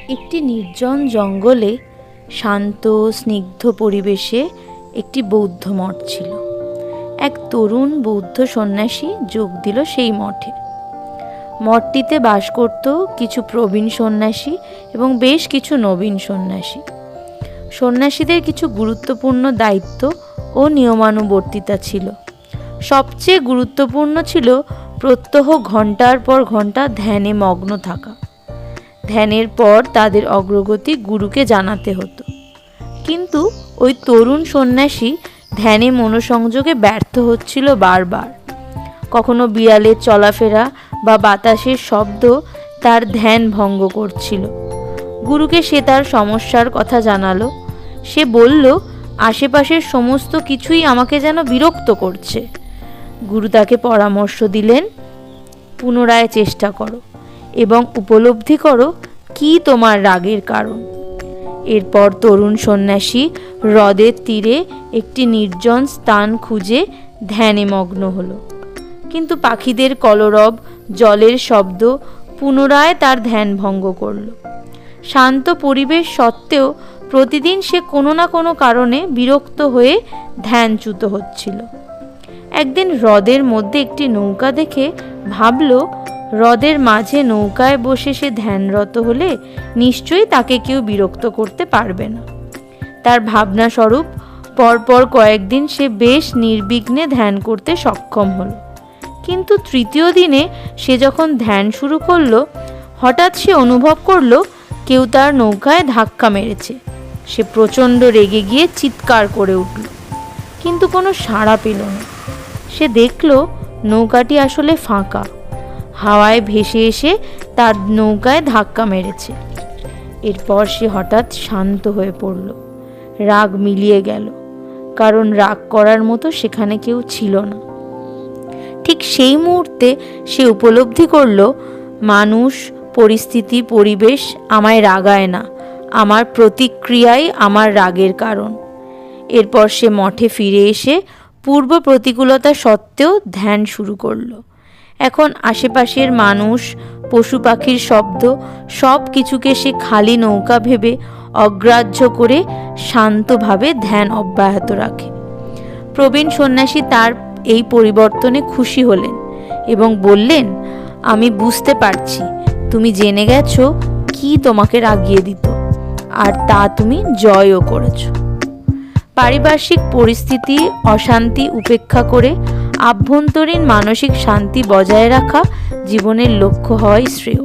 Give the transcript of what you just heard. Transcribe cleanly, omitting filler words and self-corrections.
একটি নির্জন জঙ্গলে শান্ত স্নিগ্ধ পরিবেশে একটি বৌদ্ধ মঠ ছিল। এক তরুণ বৌদ্ধ সন্ন্যাসী যোগ দিল সেই মঠে। মঠটিতে বাস করত কিছু প্রবীণ সন্ন্যাসী এবং বেশ কিছু নবীন সন্ন্যাসী। সন্ন্যাসীদের কিছু গুরুত্বপূর্ণ দায়িত্ব ও নিয়মানুবর্তিতা ছিল। সবচেয়ে গুরুত্বপূর্ণ ছিল প্রত্যহ ঘন্টার পর ঘন্টা ধ্যানে মগ্ন থাকা। ধ্যানের পর তাদের অগ্রগতি গুরুকে জানাতে হতো। কিন্তু ওই তরুণ সন্ন্যাসী ধ্যানে মনোসংযোগে ব্যর্থ হচ্ছিল বারবার। কখনো বিড়ালের চলাফেরা বা বাতাসের শব্দ তার ধ্যান ভঙ্গ করছিল। গুরুকে সে তার সমস্যার কথা জানালো। সে বলল, আশেপাশের সমস্ত কিছুই আমাকে যেন বিরক্ত করছে। গুরু তাকে পরামর্শ দিলেন, পুনরায় চেষ্টা করো এবং উপলব্ধি করো কি তোমার রাগের কারণ। এরপর তরুণ সন্ন্যাসী হ্রদের তীরে একটি নির্জন স্থান খুঁজে ধ্যানে মগ্ন হলো। কিন্তু পাখিদের কলরব, জলের শব্দ পুনরায় তার ধ্যান ভঙ্গ করল। শান্ত পরিবেশ সত্ত্বেও প্রতিদিন সে কোনো না কোনো কারণে বিরক্ত হয়ে ধ্যানচ্যুত হচ্ছিল। একদিন হ্রদের মধ্যে একটি নৌকা দেখে ভাবল, হ্রদের মাঝে নৌকায় বসে সে ধ্যানরত হলে নিশ্চয়ই তাকে কেউ বিরক্ত করতে পারবে না। তার ভাবনা স্বরূপ পরপর কয়েকদিন সে বেশ নির্বিঘ্নে ধ্যান করতে সক্ষম হলো। কিন্তু তৃতীয় দিনে সে যখন ধ্যান শুরু করলো, হঠাৎ সে অনুভব করলো কেউ তার নৌকায় ধাক্কা মেরেছে। সে প্রচণ্ড রেগে গিয়ে চিৎকার করে উঠল, কিন্তু কোনো সাড়া পেল না। সে দেখল নৌকাটি আসলে ফাঁকা, হাওয়ায় ভেসে এসে তার নৌকায় ধাক্কা মেরেছে। এরপর সে হঠাৎ শান্ত হয়ে পড়ল। রাগ মিলিয়ে গেল, কারণ রাগ করার মতো সেখানে কেউ ছিল না। ঠিক সেই মুহূর্তে সে উপলব্ধি করল, মানুষ, পরিস্থিতি, পরিবেশ আমায় রাগায় না, আমার প্রতিক্রিয়াই আমার রাগের কারণ। এরপর সে মঠে ফিরে এসে পূর্ব প্রতিকূলতা সত্ত্বেও ধ্যান শুরু করলো। এখন আশেপাশের মানুষ, পশু পাখির শব্দ সব কিছুকে সে খালি নৌকা ভেবে অগ্রাহ্য করে শান্তভাবে ধ্যান অব্যাহত রাখে। প্রবীণ সন্ন্যাসী তার এই পরিবর্তনে খুশি হলেন এবং বললেন, আমি বুঝতে পারছি তুমি জেনে গেছো কি তোমাকে রাগিয়ে দিত, আর তা তুমি জয়ও করেছো। পারিপার্শ্বিক পরিস্থিতি, অশান্তি উপেক্ষা করে আভ্যন্তরীণ মানসিক শান্তি বজায় রাখা জীবনের লক্ষ্য হওয়াই শ্রেয়।